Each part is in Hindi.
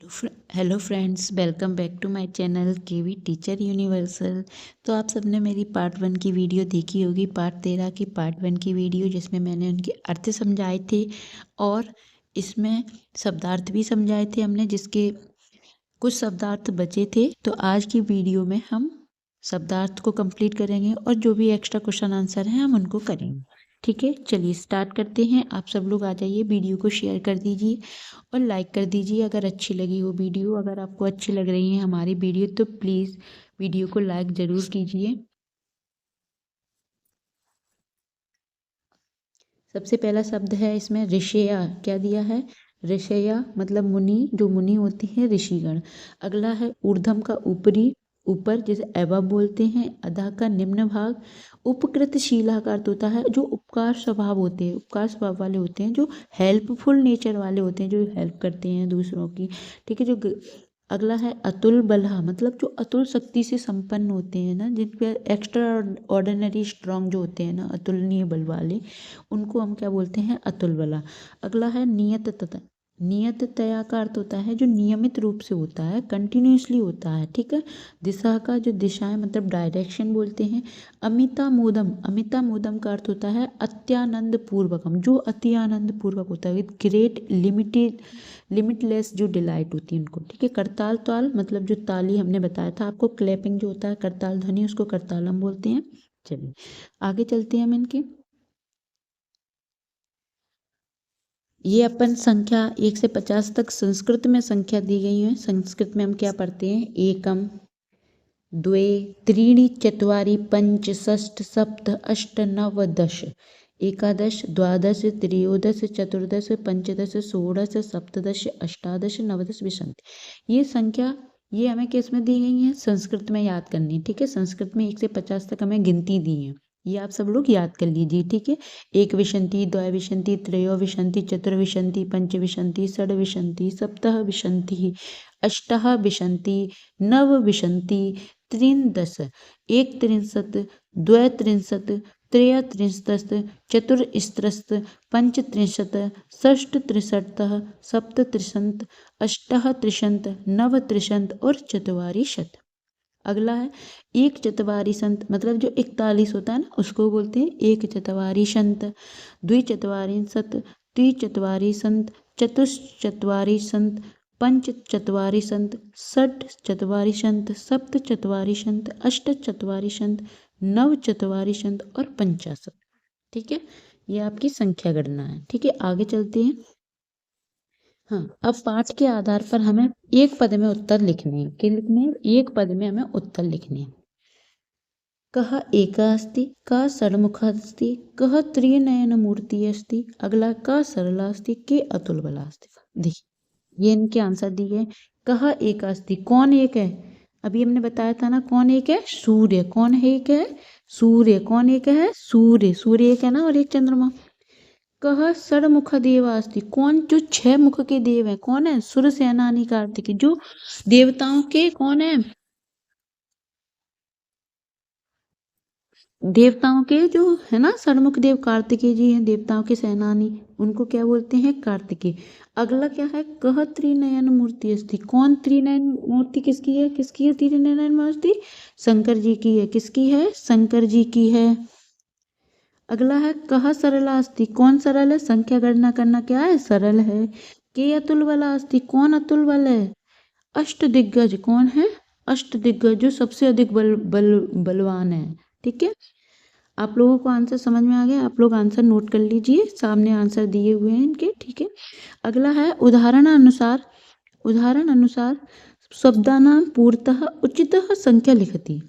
Hello friends, welcome back to my channel KV teacher universal. तो आप सबने मेरी पार्ट 1 की वीडियो देखी होगी, पार्ट 13 की पार्ट 1 की वीडियो, जिसमें मैंने उनके अर्थ समझाए थे और इसमें शब्दार्थ भी समझाए थे हमने, जिसके कुछ शब्दार्थ बचे थे। तो आज की वीडियो में हम शब्दार्थ को कंप्लीट करेंगे और जो भी एक्स्ट्रा क्वेश्चन आंसर हैं हम उनको करेंगे। ठीक है, चलिए स्टार्ट करते हैं। आप सब लोग आ जाइए, वीडियो को शेयर कर दीजिए और लाइक कर दीजिए अगर अच्छी लगी हो वीडियो। अगर आपको अच्छी लग रही है हमारी वीडियो तो प्लीज़ वीडियो को लाइक ज़रूर कीजिए। सबसे पहला शब्द है इसमें ऋषया। क्या दिया है? ऋषया मतलब मुनि, जो मुनि होती है ऋषिगण। अगला है ऊर्ध्वम का ऊपरी, ऊपर, जिसे एबव बोलते हैं। अधः का निम्न भाग। उपकृत शीला का अर्थ होता है जो उपकार स्वभाव होते हैं, उपकार स्वभाव वाले होते हैं, जो हेल्पफुल नेचर वाले होते हैं, जो हेल्प करते हैं दूसरों की। ठीक है। अगला है अतुल बलहा, मतलब जो अतुल शक्ति से संपन्न होते हैं ना, जिन पे एक्स्ट्रा ऑर्डिनरी स्ट्रांग जो होते हैं ना, अतुलनीय बल वाले, उनको हम क्या बोलते हैं? अतुल बला। अगला है नियत तथा। नियत तया का अर्थ होता है जो नियमित रूप से होता है, कंटिन्यूसली होता है। ठीक है। दिशा का, जो दिशाएं मतलब डायरेक्शन बोलते हैं। अमिता मोदम, अमिता मोदम का अर्थ होता है अत्यानंद पूर्वकम, जो अति आनंद पूर्वक होता है, विद ग्रेट लिमिटेड लिमिटलेस जो डिलाइट होती है उनको। ठीक है। करताल ताल मतलब जो ताली हमने बताया था आपको, क्लैपिंग जो होता है, करताल ध्वनि, उसको करतालम बोलते हैं। चलिए आगे चलते हैं हम इनके। ये अपन संख्या 1 से 50 तक संस्कृत में संख्या दी गई है। संस्कृत में हम क्या पढ़ते हैं? एकम, द्वे, त्रीणि, चत्वारि, पंच, षष्ठ, सप्त, अष्ट, नव, दश। एकादश, द्वादश, त्रयोदश, चतुर्दश, पंचदश, षोडश, सप्तदश, अष्टादश, नवदश, विंशति। ये संख्या, ये हमें किस में दी गई है? संस्कृत में याद करनी है। ठीक है। संस्कृत में 1 से 50 तक हमें गिनती दी है, ये आप सब लोग याद कर लीजिए। ठीक है। एक विंशति, द्वविंशति, त्रयोविंशति, चतुर्विंशति, पंचविंशति, षड्विंशति, सप्तः विंशति, अष्टः विंशति, नव विंशति, त्रिंदश, एक त्रिंशत्, द्वैत्रिंशत्, त्रयत्रिंशत्, चतुस्त्रिंशत्, पंचत्रिंशत्, षष्ठत्रिंशत्, सप्तत्रिंशत्, अष्टत्रिंशत्, नवत्रिंशत् और चत्वारिंशत्। अगला है एक चत्वारिंशत्, मतलब जो 41 होता है ना, उसको बोलते हैं एक चत्वारिंशत्। द्विचत्वारिंशत्, त्रिचत्वारिंशत्, चतुश्चत्वारिंशत्, पंचचत्वारिंशत्, षट्चत्वारिंशत्, सप्तचत्वारिंशत्, अष्टचत्वारिंशत्, नवचत्वारिंशत् और 50। ठीक है। ये आपकी संख्या गणना है। ठीक है। आगे चलते हैं। हाँ, अब पाठ के आधार पर हमें एक पद में उत्तर लिखने हैं। क्या लिखने हैं? एक पद में हमें उत्तर लिखने हैं। कः एका अस्ति, कः षण्मुखा अस्ति, कः त्रिनयन मूर्ति अस्ति। अगला कः सरला अस्ति, के अतुल बला अस्ति। देखिए ये इनके आंसर दिए। कः एका अस्ति, कौन एक है? अभी हमने बताया था ना, कौन एक है? सूर्य। कौन है? एक है सूर्य। कौन एक है? सूर्य। सूर्य एक है ना, और एक चंद्रमा। कह षण्मुख देव अस्ति, कौन जो 6 मुख के देव है? कौन है? सुर सेनानी कार्तिक, जो देवताओं के कौन है? देवताओं के जो है ना, षण्मुख देव कार्तिकेय जी हैं, देवताओं के सेनानी, उनको क्या बोलते हैं? कार्तिकेय। अगला क्या है? कह त्रिनयन मूर्ति अस्ति, कौन त्रिनयन मूर्ति किसकी है? किसकी है त्रिनयन मूर्ति? शंकर जी की है। किसकी है? शंकर जी की है। अगला है कह सरला अस्ति, कौन सरल है? संख्या गणना करना क्या है? सरल है। के अतुल बला अस्ति, कौन अतुल बल है? अष्ट दिग्गज। कौन है? अष्ट दिग्गज, जो सबसे अधिक बलवान है। ठीक है। आप लोगों को आंसर समझ में आ गया? आप लोग आंसर नोट कर लीजिए, सामने आंसर दिए हुए हैं इनके। ठीक है। अगला है उदाहरण अनुसार, उदाहरण अनुसार शब्दानां पूर्णतः उचितः संख्या लिखति।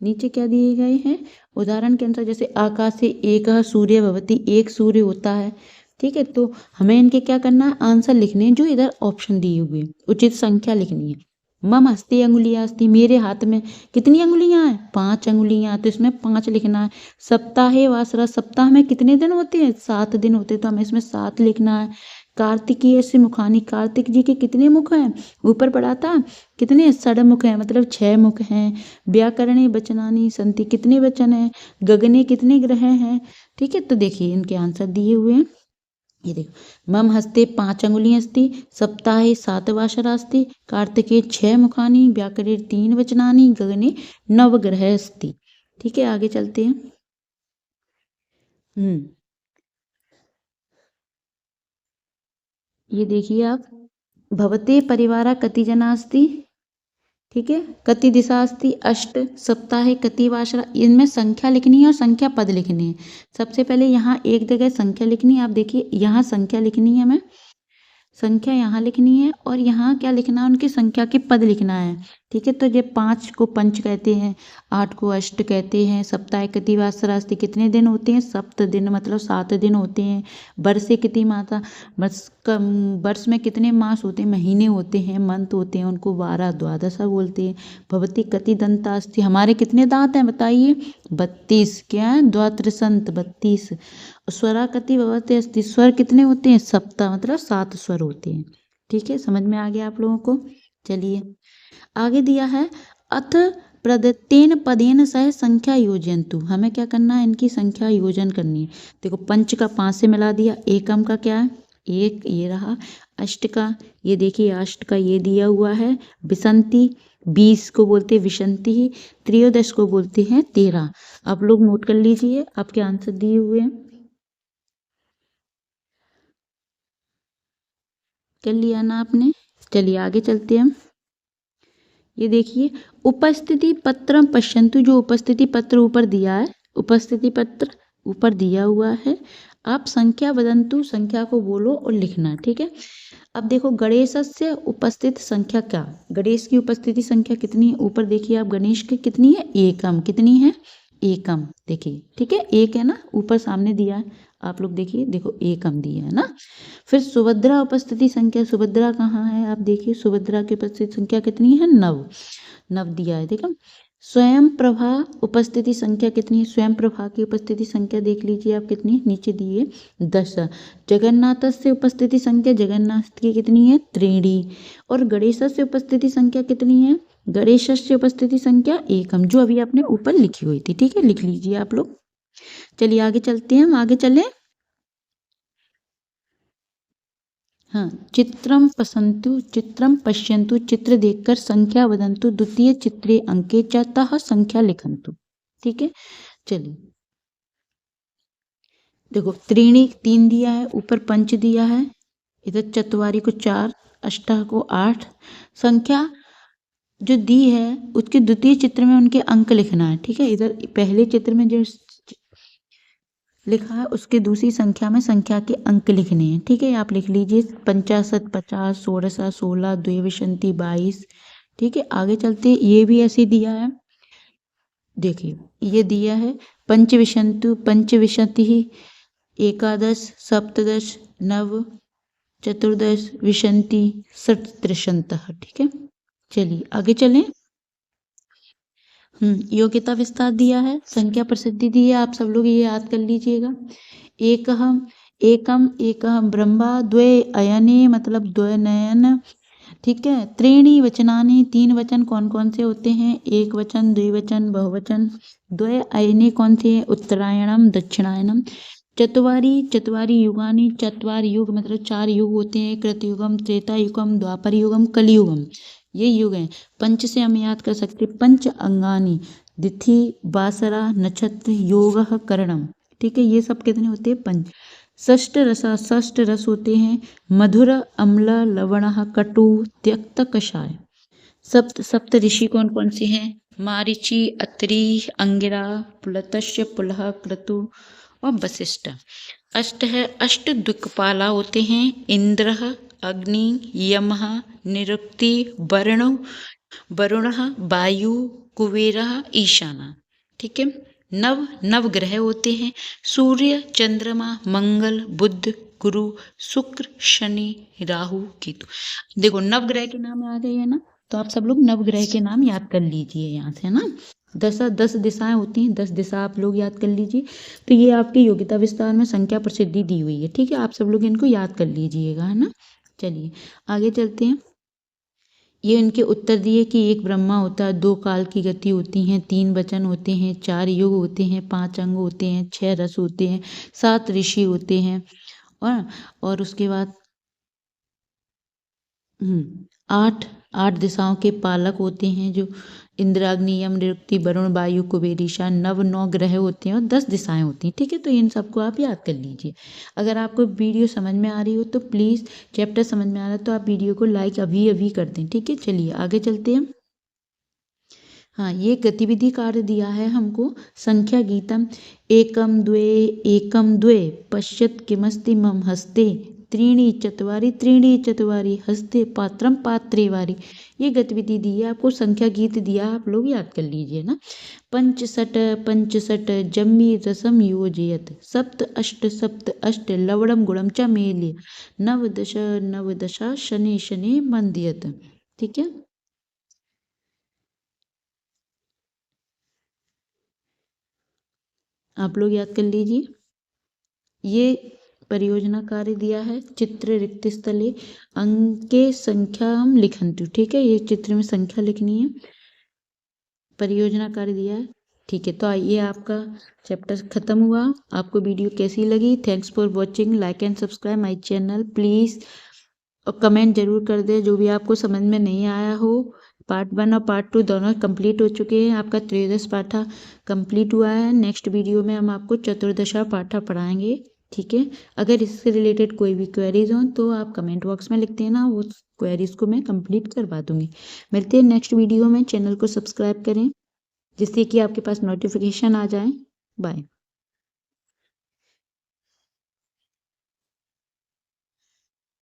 नीचे क्या दिए गए हैं? उदाहरण के अनुसार, जैसे आकाश से एक सूर्य भवति, एक सूर्य होता है। ठीक है। तो हमें इनके क्या करना है? आंसर लिखने हैं जो इधर ऑप्शन दिए हुए, उचित संख्या लिखनी है। मम हस्ते अंगुलियां अस्ति, मेरे हाथ में कितनी अंगुलियां हैं? 5 अंगुलियां। तो इसमें 5 लिखना है। सप्ताहे वासरा, सप्ताह में कितने दिन होते हैं? 7 दिन होते हैं, तो हमें इसमें 7 लिखना है। कार्तिकीय से मुखानी, कार्तिक जी के कितने मुख हैं? ऊपर पढ़ा था कितने? षड्मुख हैं, मतलब 6 मुख हैं। व्याकरणे वचनानि संति, कितने वचन हैं? गगने कितने ग्रह हैं? ठीक है। तो देखिए इनके आंसर दिए हुए हैं। ये देखो, मम हस्ते 5 अंगुलियां अस्ति, सप्ताहे 7 वासरा अस्ति, कार्तिके 6 मुखानि, व्याकरे 3 वचनानि, गगने 9 ग्रह अस्ति। ठीक है, आगे चलते हैं। ये देखिए आप, भवते परिवारा कति जना अस्ति, ठीक है, कति दिशा अस्ति, अष्ट, सप्ताहे कति वासरा, इनमें संख्या लिखनी है और संख्या पद लिखनी है। सबसे पहले यहाँ एक जगह संख्या लिखनी है, आप देखिए यहाँ संख्या लिखनी है, हमें संख्या यहाँ लिखनी है और यहाँ क्या लिखना है, उनकी संख्या के पद लिखना है। ठीक है, तो ये 5 को पंच कहते हैं, 8 को अष्ट कहते हैं, सप्ताह कति वासरास्ति, कितने दिन होते हैं, 7 दिन, मतलब 7 दिन होते हैं। वर्षे कितनी माता, वर्ष में कितने मास होते हैं, महीने होते हैं, मंथ होते हैं, उनको 12 द्वादशा बोलते हैं। भवती कति दंतास्ति, हमारे कितने दांत हैं बताइए, 32, क्या है, द्वात्रिशंत 32। स्वरा कति भवते अस्ति, स्वर कितने होते हैं, सप्त, मतलब 7 स्वर होते हैं। ठीक है, समझ में आ गया आप लोगों को। चलिए आगे दिया है, अथ प्रदत्तेन पदेन सह संख्या योजयन्तु, हमें क्या करना है, इनकी संख्या योजन करनी है। देखो, पंच का 5 से मिला दिया, एकम का क्या है, 1, ये रहा, अष्ट का, ये देखिए अष्ट का ये दिया हुआ है, विसंति 20 को बोलते हैं विसंति ही, त्रयोदश को बोलते हैं 13। आप लोग नोट कर लीजिए, आपके आंसर दिए हुए हैं, कर लिया ना आपने। चलिए आगे चलते हैं हम। ये देखिए, उपस्थिति पत्र पश्यन्तु, जो उपस्थिति पत्र ऊपर दिया है, उपस्थिति पत्र ऊपर दिया हुआ है, आप संख्या वदन्तु, संख्या को बोलो और लिखना। ठीक है, अब देखो, गणेशस्य उपस्थित संख्या क्या, गणेश की उपस्थिति संख्या कितनी है, ऊपर देखिए आप, गणेश की कितनी है, एकम, कितनी है, एकम, देखिए, ठीक है, एक है ना, ऊपर सामने दिया है, आप लोग देखिए, देखो एकम दिया है ना। फिर सुभद्रा उपस्थिति संख्या, सुभद्रा कहाँ है, आप देखिए, सुभद्रा की उपस्थिति संख्या कितनी है, 9, 9 दिया है, देखो। स्वयं प्रभा उपस्थिति संख्या कितनी है, स्वयं प्रभा की उपस्थिति संख्या देख लीजिए आप कितनी, नीचे दिए 10। जगन्नाथस्य उपस्थिति संख्या, जगन्नाथ की कितनी है, 3। और गणेशस्य उपस्थिति संख्या कितनी है, गणेशस्य उपस्थिति संख्या एकम, जो अभी आपने ऊपर लिखी हुई थी। ठीक है, लिख लीजिए आप लोग। चलिए आगे चलते हैं, हम आगे चले। हाँ, चित्रम पसंतु, चित्रम पश्यन्तु, चित्र देखकर संख्या वदन्तु, द्वितीय चित्रे अंके च तः संख्या लिखन्तु। ठीक है, चलिए देखो, त्रीणी 3 दिया है, ऊपर पंच दिया है, इधर चतवारी को 4, अष्टा को 8, संख्या जो दी है उसके द्वितीय चित्र में उनके अंक लिखना है। ठीक है, इधर पहले चित्र में जो लिखा है उसके दूसरी संख्या में संख्या के अंक लिखने हैं। ठीक है, आप लिख लीजिए, 50, 50, 16, 16, द्विविंशति 22। ठीक है, आगे चलते, ये भी ऐसे दिया है, देखिए ये दिया है, पंचविंशन्तु, पंचविंशति, एकादश, सप्तदश, नव, चतुर्दश, विंशति, षट्त्रिंशतः। ठीक है, चलिए आगे चलें। योग्यता विस्तार दिया है, संख्या प्रसिद्धि दी है, आप सब लोग ये याद कर लीजिएगा। एकम, एकम ब्रह्मा, द्वे अयने, मतलब द्वे नयन। ठीक है, त्रीणी वचनानि, 3 वचन कौन कौन से होते हैं, एक वचन, द्विवचन, बहुवचन। द्वे अयने कौन से हैं, उत्तरायणम, दक्षिणायनम। चत्वारि युगानि, 4 युग, मतलब 4 युग होते हैं, कृतयुगम, त्रेता युगम, द्वापर युगम, कलियुगम, ये युग हैं। पंच से हम याद कर सकते, पंच अंगानी, तिथि, वासरा, नक्षत्र, योग, करणम। ठीक है, ये सब कितने होते हैं, पंच। षष्ठ रसा, षष्ठ रस होते हैं, मधुर, अम्ल, लवण, कटु, त्यक्त, कषाय। सप्त ऋषि कौन कौन से हैं, मारीचि, अत्रि, अंगिरा, पुलत्स्य, पुलह, क्रतु और वशिष्ठ। अष्ट है, अष्ट दिक्पाला होते हैं, इंद्र, अग्नि, यमः, निरुक्ति, वरुणः, वायु, कुबेरः, ईशाना। ठीक है, नव ग्रह होते हैं, सूर्य, चंद्रमा, मंगल, बुध, गुरु, शुक्र, शनि, राहु, केतु। देखो, नव ग्रह के नाम आ गए हैं ना, तो आप सब लोग नव ग्रह के नाम याद कर लीजिए यहाँ से ना। 10 दिशाएं होती हैं, 10 दिशा आप लोग याद कर लीजिए। तो ये आपकी योग्यता विस्तार में संख्या प्रसिद्धि दी हुई है। ठीक है, आप सब लोग इनको याद कर लीजिएगा, है ना। चलिए आगे चलते हैं। ये इनके उत्तर दिए कि एक ब्रह्मा होता है, 2 काल की गति होती हैं, 3 वचन होते हैं, 4 युग होते हैं, 5 अंग होते हैं, 6 रस होते हैं, 7 ऋषि होते हैं और उसके बाद 8 दिशाओं के पालक होते हैं जो इंद्राग्नि, यम, निरुक्ति, वरुण, वायु, कुबेर, ईशान, 9 ग्रह होते हैं और 10 दिशाएं होती हैं। ठीक है, तो इन सबको आप याद कर लीजिए। अगर आपको वीडियो समझ में आ रही हो तो प्लीज़, चैप्टर समझ में आ रहा है तो आप वीडियो को लाइक अभी अभी कर दें। ठीक है, चलिए आगे चलते हैं। हाँ, ये गतिविधि कार्य दिया है हमको। संख्या गीतम एकम द्वे पश्यत किमस्ति मम हस्ते त्रीणि चत्वारि हस्ते पात्रम पात्रे वारी। ये गतिविधि दी है आपको, संख्या गीत दिया, आप लोग याद कर लीजिए ना। पंचसट जम्मी रसम योजयत सप्त अष्ट लवणम गुणम च मेल्य नवदशा शनि शनि मंदयत। ठीक है, आप लोग याद कर लीजिए। ये परियोजना कार्य दिया है। चित्र रिक्त स्थले अंके संख्याम लिखन्तु। ठीक है, ये चित्र में संख्या लिखनी है। परियोजना कार्य दिया है। ठीक है, तो आइए, आपका चैप्टर खत्म हुआ। आपको वीडियो कैसी लगी? Thanks for watching. Like and subscribe my channel please, और कमेंट जरूर कर दें जो भी आपको समझ में नहीं आया हो। पार्ट 1 और पार्ट 2 दोनों कंप्लीट हो चुके हैं। आपका त्रयोदश पाठा कंप्लीट हुआ है। नेक्स्ट वीडियो में हम आपको चतुर्दशा पाठा पढ़ाएंगे। ठीक है, अगर इससे रिलेटेड कोई भी क्वेरीज हों तो आप कमेंट बॉक्स में लिखते हैं ना, वो क्वेरीज को मैं कंप्लीट करवा दूंगी। मिलते हैं नेक्स्ट वीडियो में। चैनल को सब्सक्राइब करें जिससे कि आपके पास नोटिफिकेशन आ जाए। बाय।